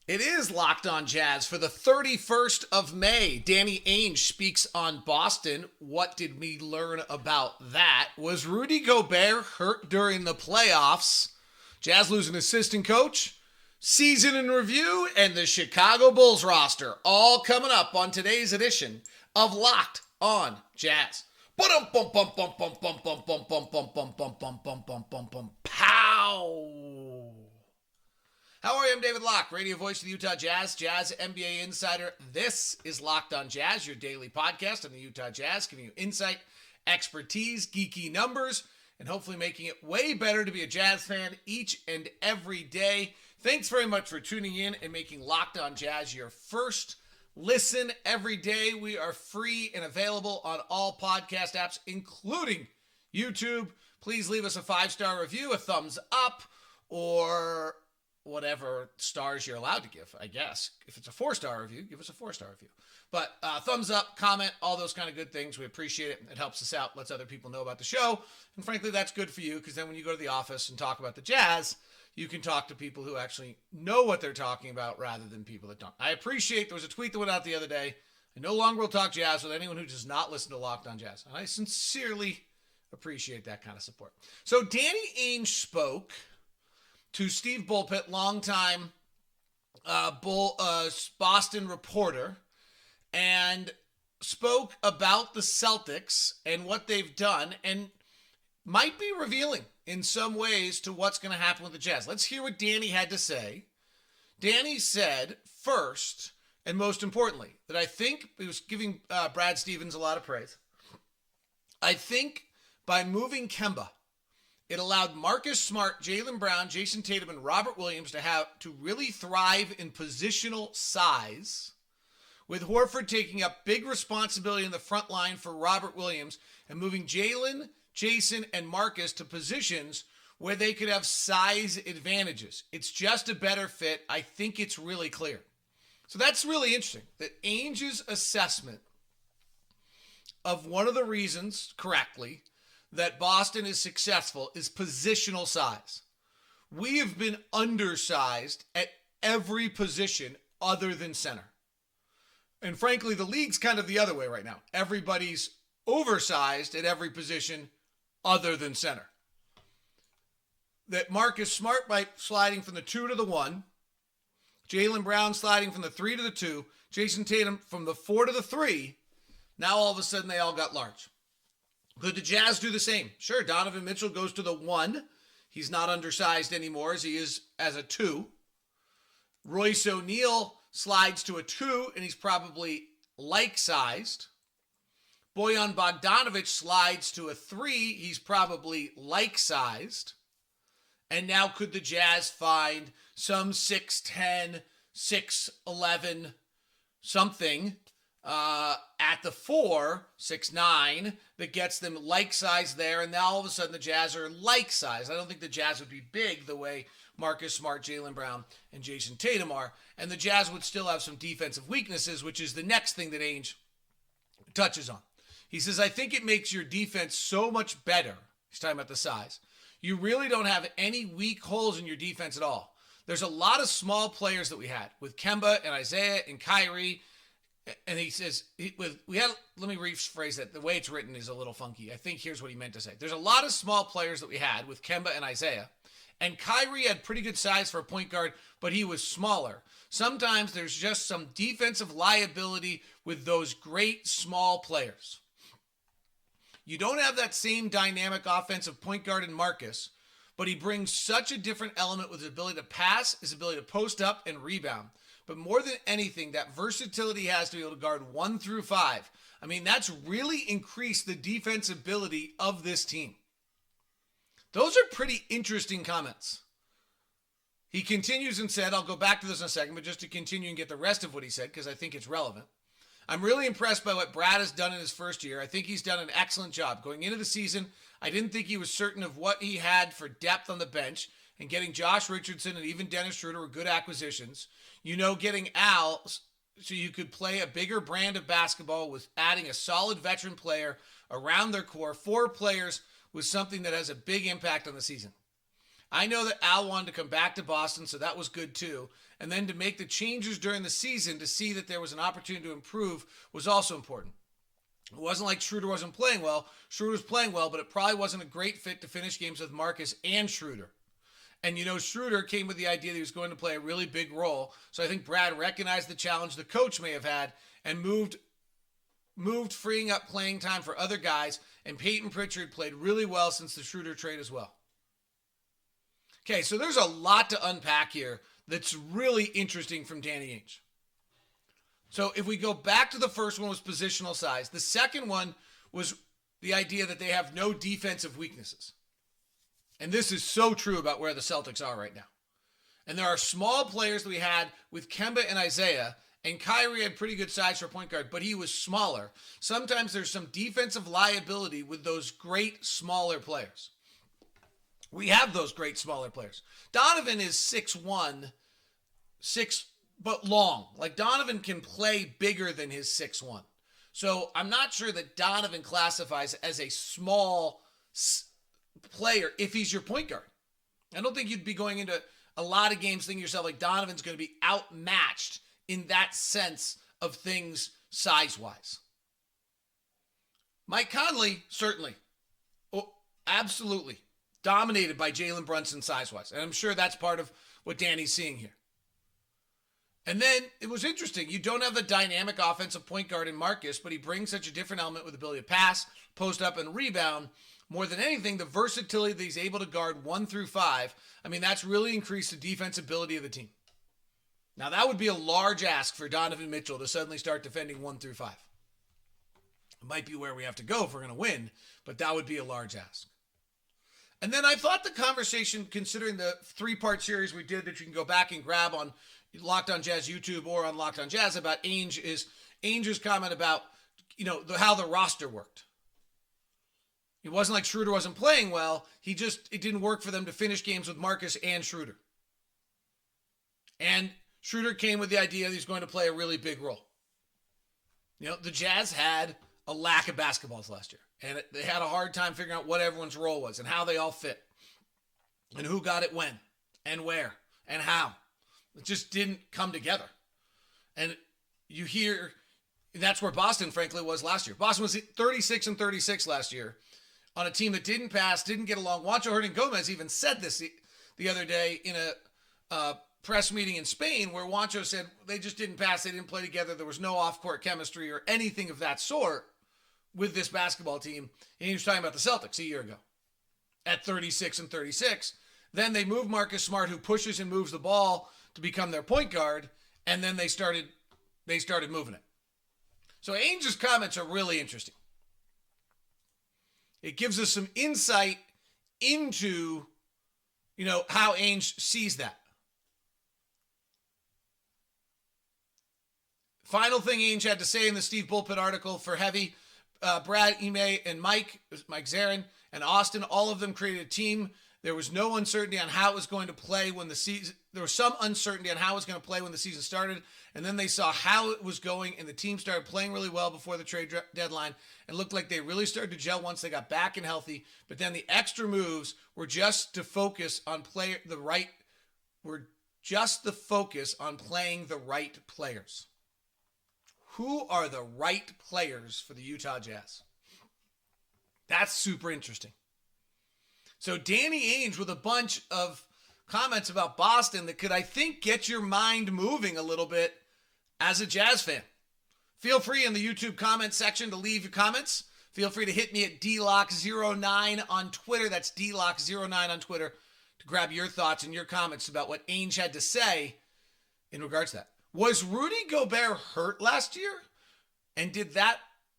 It is Locked On Jazz for the 31st of May. Danny Ainge speaks on Boston. What did we learn about that? Was Rudy Gobert hurt during the playoffs? Jazz lose an assistant coach, season in review, and the Chicago Bulls roster. All coming up on today's edition of Locked On Jazz. Pow! How are you? I'm David Locke, radio voice of the Utah Jazz, Jazz NBA insider. This is Locked On Jazz, your daily podcast on the Utah Jazz, giving you insight, expertise, geeky numbers, and hopefully making it way better to be a Jazz fan each and every day. Thanks very much for tuning in and making Locked On Jazz your first listen every day. We are free and available on all podcast apps, including YouTube. Please leave us a 5-star review, a thumbs up, or whatever stars you're allowed to give, I guess. If it's a 4-star review, give us a 4-star review. But thumbs up, comment, all those kind of good things. We appreciate it. It helps us out, lets other people know about the show. And frankly, that's good for you because then when you go to the office and talk about the Jazz, you can talk to people who actually know what they're talking about rather than people that don't. I appreciate, there was a tweet that went out the other day. I no longer will talk Jazz with anyone who does not listen to Locked On Jazz. And I sincerely appreciate that kind of support. So Danny Ainge spoke to Steve Bulpett, longtime Boston reporter, and spoke about the Celtics and what they've done and might be revealing in some ways to what's going to happen with the Jazz. Let's hear what Danny had to say. Danny said, first, and most importantly, that I think he was giving Brad Stevens a lot of praise. I think by moving Kemba, it allowed Marcus Smart, Jaylen Brown, Jason Tatum, and Robert Williams to really thrive in positional size, with Horford taking up big responsibility in the front line for Robert Williams and moving Jaylen, Jason, and Marcus to positions where they could have size advantages. It's just a better fit. I think it's really clear. So that's really interesting, that Ainge's assessment of one of the reasons, correctly, that Boston is successful is positional size. We have been undersized at every position other than center. And frankly, the league's kind of the other way right now. Everybody's oversized at every position other than center. That Marcus Smart by sliding from the 2 to the 1, Jaylen Brown sliding from the 3 to the 2, Jason Tatum from the 4 to the 3, now all of a sudden they all got large. Could the Jazz do the same? Sure, Donovan Mitchell goes to the 1. He's not undersized anymore as he is as a 2. Royce O'Neal slides to a 2, and he's probably like-sized. Bojan Bogdanovic slides to a 3. He's probably like-sized. And now could the Jazz find some 6'10", 6'11", something at the 4, 6'9", that gets them like size there, and now all of a sudden the Jazz are like size. I don't think the Jazz would be big the way Marcus Smart, Jaylen Brown, and Jason Tatum are, and the Jazz would still have some defensive weaknesses, which is the next thing that Ainge touches on. He says, I think it makes your defense so much better. He's talking about the size. You really don't have any weak holes in your defense at all. There's a lot of small players that we had with Kemba and Isaiah and Kyrie. And he says, let me rephrase that. The way it's written is a little funky. I think here's what he meant to say. There's a lot of small players that we had with Kemba and Isaiah. And Kyrie had pretty good size for a point guard, but he was smaller. Sometimes there's just some defensive liability with those great small players. You don't have that same dynamic offensive point guard in Marcus, but he brings such a different element with his ability to pass, his ability to post up and rebound. But more than anything, that versatility he has to be able to guard 1 through 5. I mean, that's really increased the defensibility of this team. Those are pretty interesting comments. He continues and said, I'll go back to this in a second, but just to continue and get the rest of what he said, because I think it's relevant. I'm really impressed by what Brad has done in his first year. I think he's done an excellent job. Going into the season, I didn't think he was certain of what he had for depth on the bench, and getting Josh Richardson and even Dennis Schroeder were good acquisitions. You know, getting Al so you could play a bigger brand of basketball with adding a solid veteran player around their core, 4 players, with something that has a big impact on the season. I know that Al wanted to come back to Boston, so that was good too. And then to make the changes during the season to see that there was an opportunity to improve was also important. It wasn't like Schroeder wasn't playing well. Schroeder was playing well, but it probably wasn't a great fit to finish games with Marcus and Schroeder. And Schroeder came with the idea that he was going to play a really big role. So I think Brad recognized the challenge the coach may have had and moved freeing up playing time for other guys. And Peyton Pritchard played really well since the Schroeder trade as well. Okay, so there's a lot to unpack here that's really interesting from Danny Ainge. So if we go back to the first one was positional size. The second one was the idea that they have no defensive weaknesses. And this is so true about where the Celtics are right now. And there are small players that we had with Kemba and Isaiah, and Kyrie had pretty good size for a point guard, but he was smaller. Sometimes there's some defensive liability with those great smaller players. We have those great smaller players. Donovan is 6'1", but long. Like Donovan can play bigger than his 6'1". So I'm not sure that Donovan classifies as a small player if he's your point guard. I don't think you'd be going into a lot of games thinking to yourself like Donovan's going to be outmatched in that sense of things size-wise. Mike Conley, certainly. Oh, absolutely. Dominated by Jalen Brunson size-wise. And I'm sure that's part of what Danny's seeing here. And then it was interesting. You don't have the dynamic offensive point guard in Marcus, but he brings such a different element with the ability to pass, post up, and rebound. More than anything, the versatility that he's able to guard 1 through 5, that's really increased the defensibility of the team. Now, that would be a large ask for Donovan Mitchell to suddenly start defending 1 through 5. It might be where we have to go if we're going to win, but that would be a large ask. And then I thought the conversation, considering the 3-part series we did that you can go back and grab on Locked on Jazz YouTube or on Locked on Jazz about Ainge, is Ainge's comment about, how the roster worked. It wasn't like Schroeder wasn't playing well. It didn't work for them to finish games with Marcus and Schroeder. And Schroeder came with the idea that he's going to play a really big role. The Jazz had a lack of basketballs last year. And they had a hard time figuring out what everyone's role was and how they all fit. And who got it when and where and how. It just didn't come together. And you hear, that's where Boston, frankly, was last year. Boston was 36-36 last year on a team that didn't pass, didn't get along. Juancho Hernan-Gomez even said this the other day in a press meeting in Spain where Juancho said they just didn't pass, they didn't play together, there was no off-court chemistry or anything of that sort with this basketball team. And he was talking about the Celtics a year ago at 36-36. Then they move Marcus Smart, who pushes and moves the ball to become their point guard, and then they started moving it. So Ainge's comments are really interesting. It gives us some insight into, how Ainge sees that. Final thing Ainge had to say in the Steve Bulpett article for Heavy, Brad, Ime, and Mike Zarin, and Austin, all of them created a team. There was no uncertainty on how it was going to play when the season. There was some uncertainty on how it was going to play when the season started, and then they saw how it was going, and the team started playing really well before the trade deadline. It looked like they really started to gel once they got back and healthy. But then the extra moves were just to focus on playing the right players. Who are the right players for the Utah Jazz? That's super interesting. So Danny Ainge with a bunch of comments about Boston that could, I think, get your mind moving a little bit as a Jazz fan. Feel free in the YouTube comment section to leave your comments. Feel free to hit me at DLock09 on Twitter. That's DLock09 on Twitter to grab your thoughts and your comments about what Ainge had to say in regards to that. Was Rudy Gobert hurt last year? And did that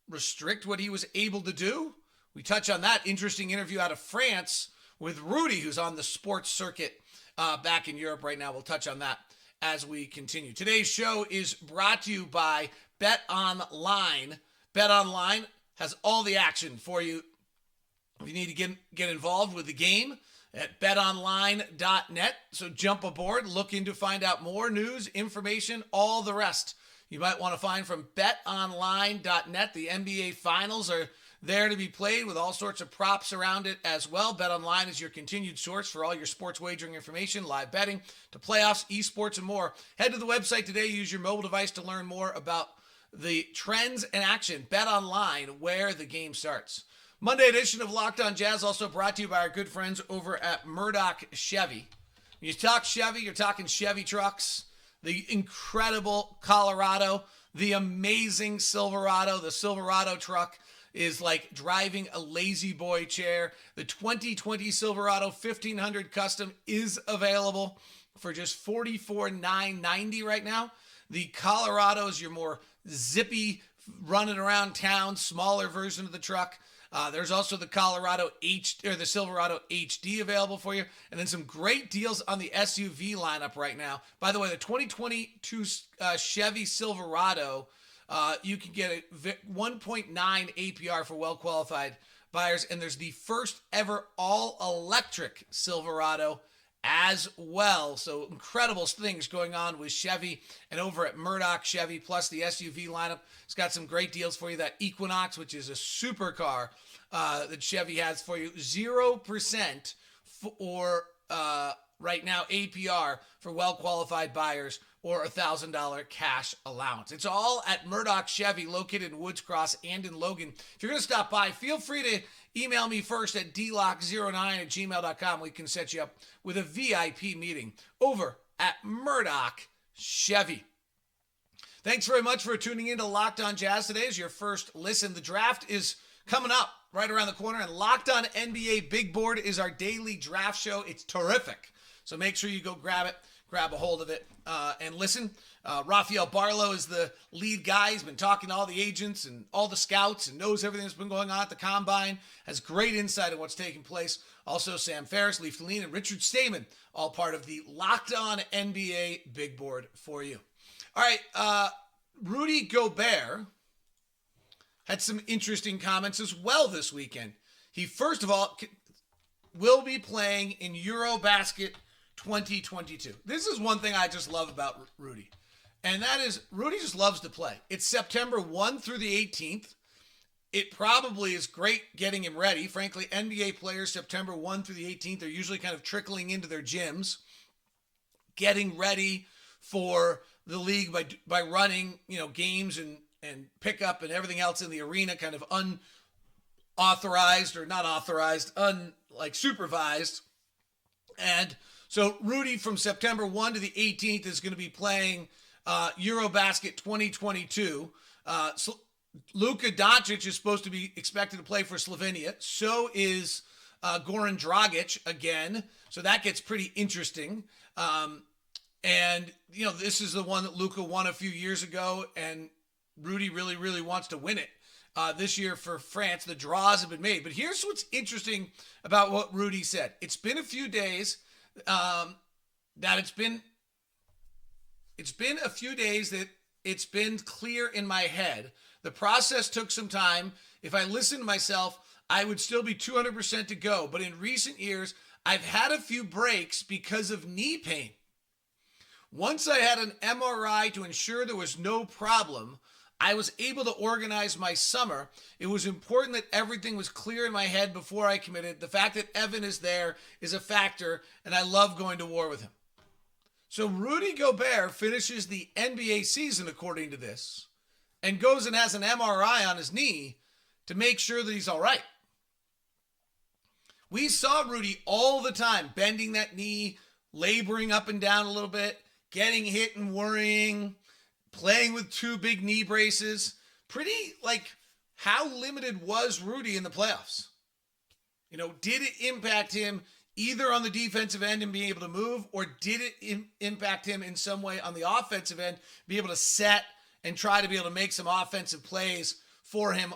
restrict what he was able to do? We touch on that interesting interview out of France with Rudy, who's on the sports circuit back in Europe right now. We'll touch on that as we continue. Today's show is brought to you by BetOnline. BetOnline has all the action for you. If you need to get involved with the game at betonline.net. So jump aboard, look in to find out more news, information, all the rest you might want to find from betonline.net. The NBA Finals are there to be played with all sorts of props around it as well. BetOnline is your continued source for all your sports wagering information, live betting, to playoffs, esports, and more. Head to the website today. Use your mobile device to learn more about the trends and action. BetOnline, where the game starts. Monday edition of Locked On Jazz also brought to you by our good friends over at Murdoch Chevy. When you talk Chevy, you're talking Chevy trucks, the incredible Colorado, the amazing Silverado. The Silverado truck is like driving a lazy boy chair. The 2020 Silverado 1500 Custom is available for just $44,990 right now. The Colorado is your more zippy, running around town, smaller version of the truck. There's also the the Silverado HD available for you, and then some great deals on the SUV lineup right now. By the way, the 2022 Chevy Silverado, you can get a 1.9 APR for well-qualified buyers, and there's the first ever all-electric Silverado as well. So incredible things going on with Chevy and over at Murdoch Chevy, plus the SUV lineup. It's got some great deals for you. That Equinox, which is a supercar that Chevy has for you, 0% for right now APR for well-qualified buyers, or $1,000 cash allowance. It's all at Murdoch Chevy, located in Woods Cross and in Logan. If you're going to stop by, feel free to email me first at dlock09@gmail.com. We can set you up with a VIP meeting over at Murdoch Chevy. Thanks very much for tuning in to Locked On Jazz today as your first listen. The draft is coming up right around the corner, and Locked On NBA Big Board is our daily draft show. It's terrific. So make sure you go grab it, grab a hold of it, and listen. Rafael Barlow is the lead guy. He's been talking to all the agents and all the scouts and knows everything that's been going on at the Combine, has great insight on what's taking place. Also, Sam Ferris, Leif Deline, and Richard Stamen, all part of the Locked On NBA Big Board for you. All right, Rudy Gobert had some interesting comments as well this weekend. He, first of all, will be playing in EuroBasket 2022. This is one thing I just love about Rudy, and that is Rudy just loves to play. It's September 1 through the 18th. It probably is great getting him ready. Frankly, NBA players September 1 through the 18th are usually kind of trickling into their gyms, getting ready for the league by running, games and pickup and everything else in the arena, kind of unauthorized or not authorized, supervised. And so Rudy from September 1 to the 18th is going to be playing EuroBasket 2022. So Luka Doncic is supposed to be expected to play for Slovenia. So is Goran Dragic again. So that gets pretty interesting. And, this is the one that Luka won a few years ago, and Rudy really, really wants to win it. This year for France, the draws have been made. But here's what's interesting about what Rudy said. It's been a few days that it's been a few days that it's been clear in my head. The process took some time. If I listened to myself, I would still be 200% to go. But in recent years, I've had a few breaks because of knee pain. Once I had an MRI to ensure there was no problem, I was able to organize my summer. It was important that everything was clear in my head before I committed. The fact that Evan is there is a factor, and I love going to war with him. So Rudy Gobert finishes the NBA season, according to this, and goes and has an MRI on his knee to make sure that he's all right. We saw Rudy all the time, bending that knee, laboring up and down a little bit, getting hit and worrying, playing with two big knee braces. Pretty, how limited was Rudy in the playoffs? Did it impact him either on the defensive end and being able to move, or did it impact him in some way on the offensive end, be able to set and try to be able to make some offensive plays for him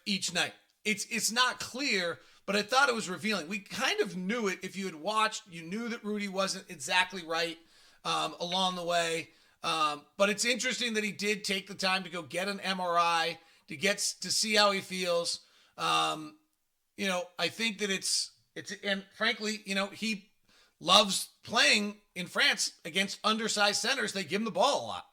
each night? It's not clear, but I thought it was revealing. We kind of knew it. If you had watched, you knew that Rudy wasn't exactly right along the way. But it's interesting that he did take the time to go get an MRI to see how he feels. I think that it's and frankly, he loves playing in France against undersized centers. They give him the ball a lot.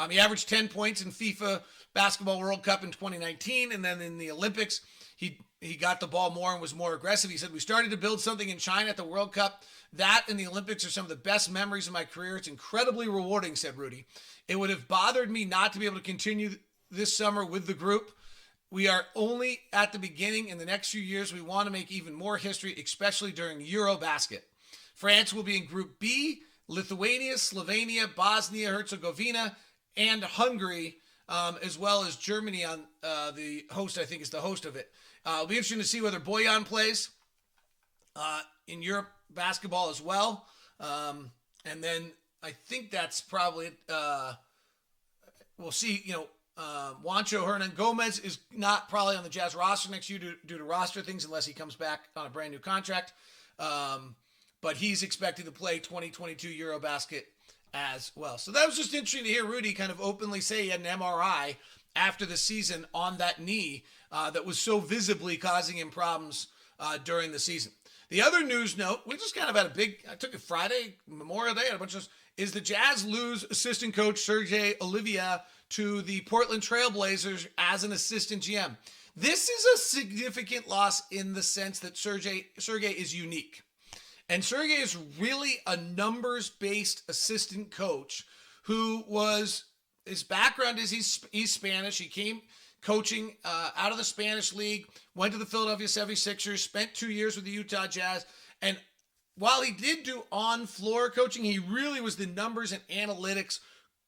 He averaged 10 points in FIFA Basketball World Cup in 2019, and then in the Olympics, he got the ball more and was more aggressive. He said, we started to build something in China at the World Cup. That and the Olympics are some of the best memories of my career. It's incredibly rewarding, said Rudy. It would have bothered me not to be able to continue this summer with the group. We are only at the beginning. In the next few years, we want to make even more history, especially during EuroBasket. France will be in Group B, Lithuania, Slovenia, Bosnia-Herzegovina, and Hungary, as well as Germany on the host, I think is the host of it. It'll be interesting to see whether Bojan plays in Europe basketball as well. And then I think that's probably it. We'll see, Juancho Hernan Gomez is not probably on the Jazz roster next year due to roster things unless he comes back on a brand new contract. But he's expected to play 2022 EuroBasket as well. So that was just interesting to hear Rudy kind of openly say he had an MRI after the season on that knee that was so visibly causing him problems during the season. The other news note, we just kind of had I took it Friday, Memorial Day, had a bunch of, is the Jazz lose assistant coach Sergei Olivier to the Portland Trailblazers as an assistant GM. This is a significant loss in the sense that Sergei is unique. And Sergei is really a numbers-based assistant coach who his background is he's Spanish. He came coaching out of the Spanish league, went to the Philadelphia 76ers, spent 2 years with the Utah Jazz. And while he did do on-floor coaching, he really was the numbers and analytics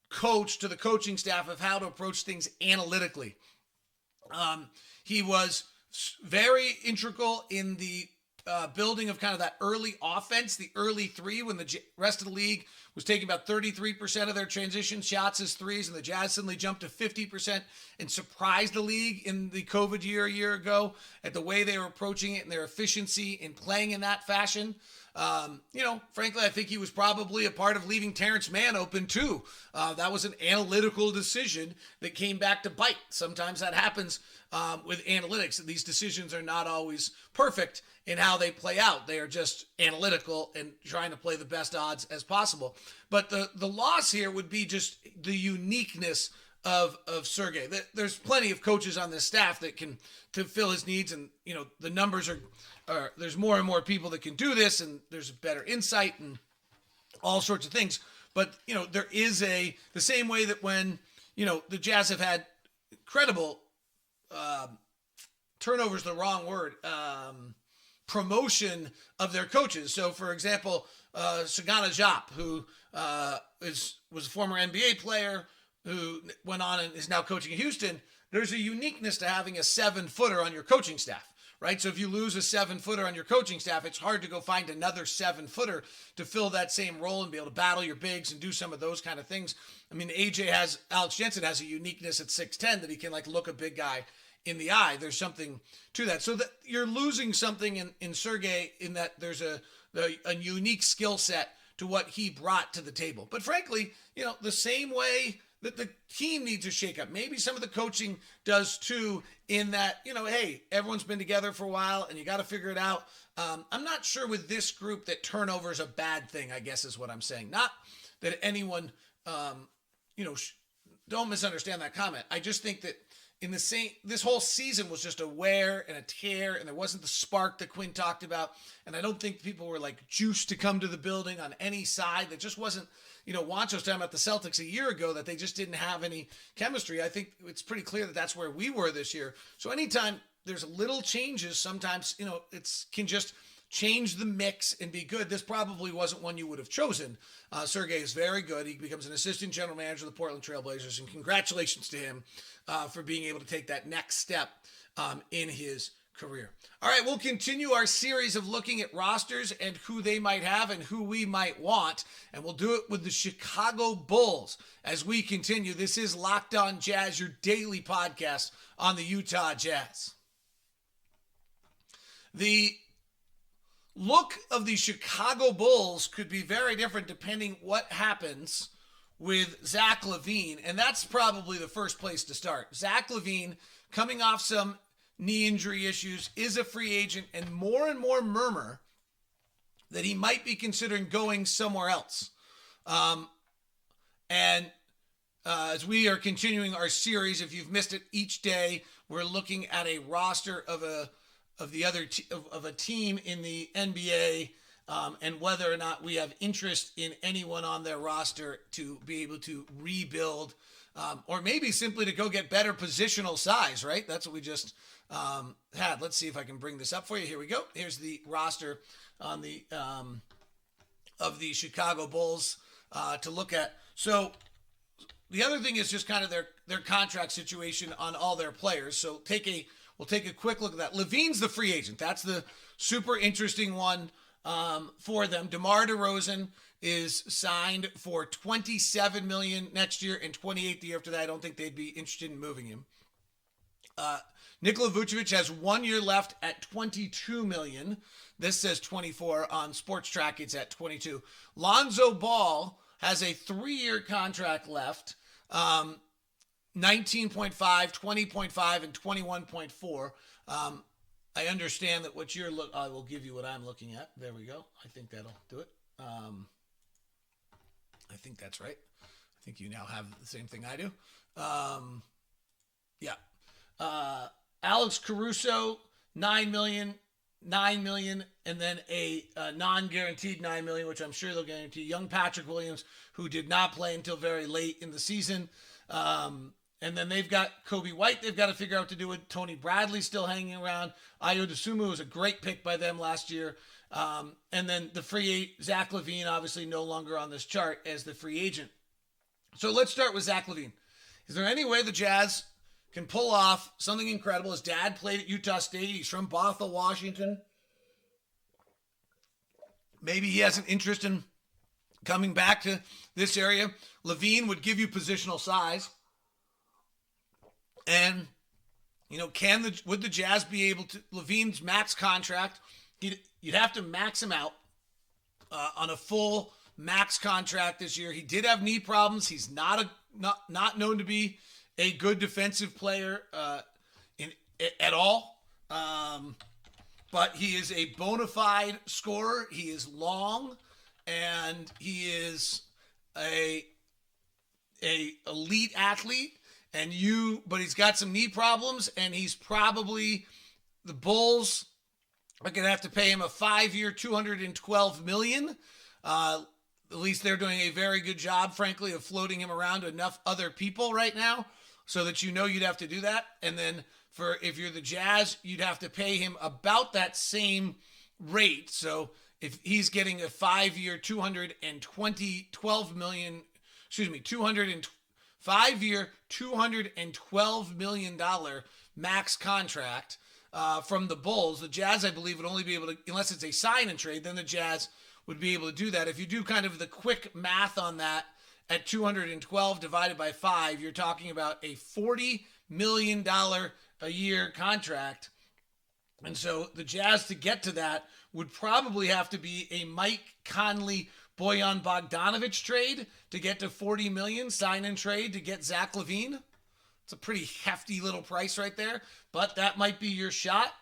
coach to the coaching staff of how to approach things analytically. He was very integral in the building of kind of that early offense, the early three, when the rest of the league was taking about 33% of their transition shots as threes, and the Jazz suddenly jumped to 50% and surprised the league in the COVID year a year ago at the way they were approaching it and their efficiency in playing in that fashion. Frankly, I think he was probably a part of leaving Terrence Mann open too. That was an analytical decision that came back to bite. Sometimes that happens with analytics. These decisions are not always perfect in how they play out. They are just analytical and trying to play the best odds as possible. But the loss here would be just the uniqueness of Sergei. There's plenty of coaches on this staff that can to fill his needs, and the numbers are there's more and more people that can do this, and there's better insight and all sorts of things. But there is the same way that when the Jazz have had incredible turnover's the wrong word. Promotion of their coaches. So, for example, Sagana Diop, who was a former NBA player who went on and is now coaching in Houston. There's a uniqueness to having a 7-footer on your coaching staff, right? So if you lose a 7-footer on your coaching staff, it's hard to go find another 7-footer to fill that same role and be able to battle your bigs and do some of those kind of things. I mean, Alex Jensen has a uniqueness at 6'10" that he can look a big guy in the eye. There's something to that. So that you're losing something in Sergei in that there's a unique skill set to what he brought to the table. But frankly, the same way that the team needs a shakeup, maybe some of the coaching does too, in that, hey, everyone's been together for a while and you got to figure it out. I'm not sure with this group that turnover is a bad thing, I guess is what I'm saying. Not that anyone, don't misunderstand that comment. I just think that this whole season was just a wear and a tear, and there wasn't the spark that Quinn talked about. And I don't think people were juiced to come to the building on any side. That just wasn't, Juancho's talking about the Celtics a year ago, that they just didn't have any chemistry. I think it's pretty clear that that's where we were this year. So anytime there's little changes, sometimes, it can just change the mix and be good. This probably wasn't one you would have chosen. Sergei is very good. He becomes an assistant general manager of the Portland Trailblazers, and congratulations to him for being able to take that next step in his career. All right, we'll continue our series of looking at rosters and who they might have and who we might want, and we'll do it with the Chicago Bulls as we continue. This is Locked On Jazz, your daily podcast on the Utah Jazz. The look of the Chicago Bulls could be very different depending what happens with Zach LaVine, and that's probably the first place to start. Zach LaVine, coming off some knee injury issues, is a free agent, and more murmur that he might be considering going somewhere else. And as we are continuing our series, if you've missed it, each day we're looking at a roster of a team in the NBA, and whether or not we have interest in anyone on their roster to be able to rebuild, or maybe simply to go get better positional size. Right? That's what we just had. Let's see if I can bring this up for you. Here we go. Here's the roster on the of the Chicago Bulls to look at. So the other thing is just kind of their contract situation on all their players. So we'll take a quick look at that. LaVine's the free agent. That's the super interesting one for them. DeMar DeRozan is signed for $27 million next year and $28 million the year after that. I don't think they'd be interested in moving him. Nikola Vucevic has 1 year left at $22 million. This says 24 on Sports Track. It's at 22. Lonzo Ball has a 3-year contract left, 19.5, 20.5, and 21.4. I understand that what I will give you what I'm looking at. There we go. I think that'll do it. I think that's right. I think you now have the same thing I do. Yeah. Alex Caruso, $9 million, and then a non-guaranteed $9 million, which I'm sure they'll guarantee. Young Patrick Williams, who did not play until very late in the season. And then they've got Kobe White they've got to figure out what to do with. Tony Bradley still hanging around. Ayo Dosunmu was a great pick by them last year. And then the Zach LaVine, obviously no longer on this chart as the free agent. So let's start with Zach LaVine. Is there any way the Jazz can pull off something incredible? His dad played at Utah State. He's from Bothell, Washington. Maybe he has an interest in coming back to this area. LaVine would give you positional size. And, would the Jazz be able to, LaVine's max contract, you'd have to max him out on a full max contract this year. He did have knee problems. He's not known to be a good defensive player at all. But he is a bona fide scorer. He is long, and he is a elite athlete. But he's got some knee problems, and he's probably, the Bulls are going to have to pay him a 5-year, $212 million. At least they're doing a very good job, frankly, of floating him around to enough other people right now so that you'd have to do that. And then if you're the Jazz, you'd have to pay him about that same rate. So if he's getting a 5-year, $212 million, 5-year, $212 million max contract from the Bulls. The Jazz, I believe, would only be able to, unless it's a sign and trade, then the Jazz would be able to do that. If you do kind of the quick math on that, at 212 divided by 5, you're talking about a $40 million a year contract. And so the Jazz, to get to that, would probably have to be a Mike Conley Bojan Bogdanovic trade to get to $40 million, sign and trade to get Zach LaVine. It's a pretty hefty little price right there, but that might be your shot.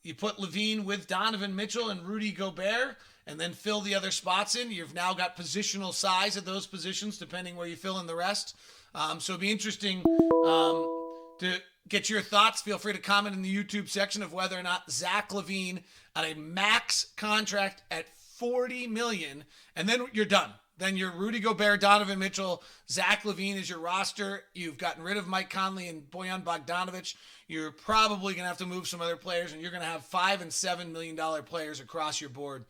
You put LaVine with Donovan Mitchell and Rudy Gobert, and then fill the other spots in. You've now got positional size at those positions, depending where you fill in the rest. So it'd be interesting to get your thoughts. Feel free to comment in the YouTube section of whether or not Zach LaVine at a max contract at $40 million, and then you're done. Then you're Rudy Gobert, Donovan Mitchell, Zach LaVine is your roster. You've gotten rid of Mike Conley and Bojan Bogdanovic. You're probably going to have to move some other players, and you're going to have $5 and $7 million players across your board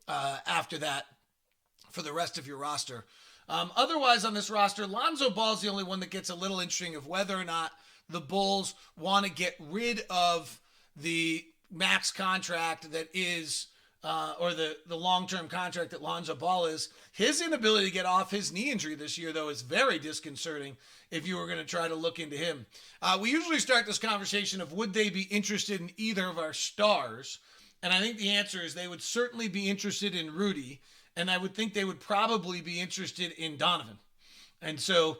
after that for the rest of your roster. Otherwise on this roster, Lonzo Ball's the only one that gets a little interesting of whether or not the Bulls want to get rid of the max contract that is, or the long-term contract that Lonzo Ball is. His inability to get off his knee injury this year, though, is very disconcerting if you were going to try to look into him. We usually start this conversation of would they be interested in either of our stars? And I think the answer is they would certainly be interested in Rudy, and I would think they would probably be interested in Donovan. And so,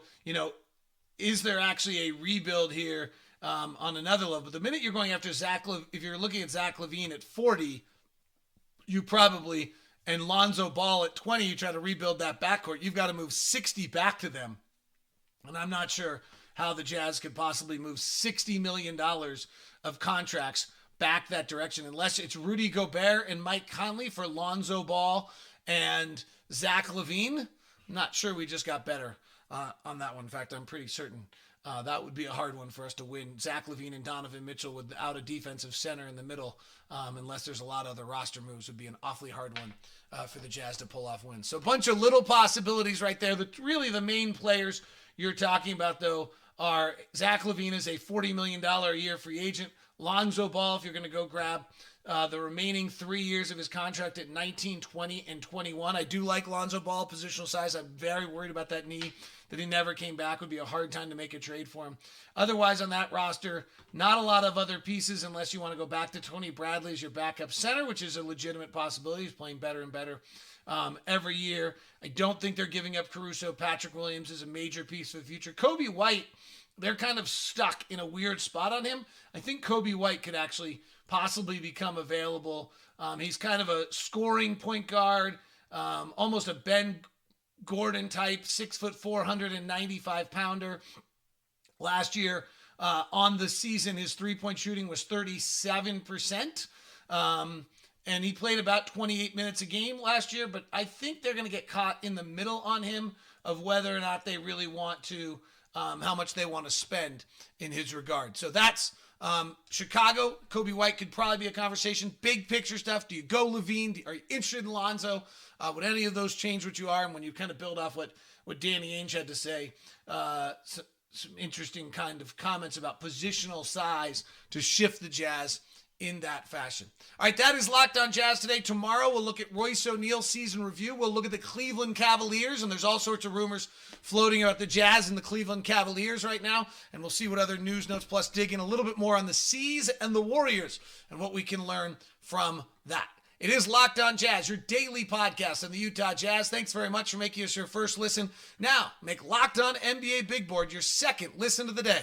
is there actually a rebuild here on another level? But the minute you're going after if you're looking at Zach LaVine at 40, you probably, and Lonzo Ball at 20, you try to rebuild that backcourt. You've got to move 60 back to them And I'm not sure how the Jazz could possibly move $60 million of contracts back that direction unless it's Rudy Gobert and Mike Conley for Lonzo Ball and Zach LaVine. I'm not sure we just got better on that one. In fact, I'm pretty certain that would be a hard one for us to win. Zach LaVine and Donovan Mitchell without a defensive center in the middle, unless there's a lot of other roster moves, would be an awfully hard one for the Jazz to pull off wins. So a bunch of little possibilities right there. Really the main players you're talking about, though, are Zach LaVine is a $40 million a year free agent. Lonzo Ball, if you're going to go grab the remaining 3 years of his contract at 19, 20, and 21. I do like Lonzo Ball, positional size. I'm very worried about that knee, that he never came back. Would be a hard time to make a trade for him. Otherwise, on that roster, not a lot of other pieces unless you want to go back to Tony Bradley as your backup center, which is a legitimate possibility. He's playing better and better every year. I don't think they're giving up Caruso. Patrick Williams is a major piece for the future. Kobe White, they're kind of stuck in a weird spot on him. I think Kobe White could actually possibly become available. He's kind of a scoring point guard, almost a Ben Gordon type, 6'4", 495-pounder. Last year, on the season, his three-point shooting was 37%. And he played about 28 minutes a game last year, but I think they're going to get caught in the middle on him of whether or not they really want to, how much they want to spend in his regard. So that's Chicago. Kobe White could probably be a conversation. Big picture stuff. Do you go LaVine? Are you interested in Lonzo? Would any of those change what you are? And when you kind of build off what Danny Ainge had to say, some interesting kind of comments about positional size to shift the Jazz in that fashion. All right, that is Locked On Jazz today. Tomorrow we'll look at Royce O'Neal's season review. We'll look at the Cleveland Cavaliers, and there's all sorts of rumors floating about the Jazz and the Cleveland Cavaliers right now, and we'll see what other news notes, plus dig in a little bit more on the C's and the Warriors and what we can learn from that. It is Locked On Jazz, your daily podcast on the Utah Jazz. Thanks very much for making us your first listen. Now, make Locked On NBA Big Board your second listen of the day.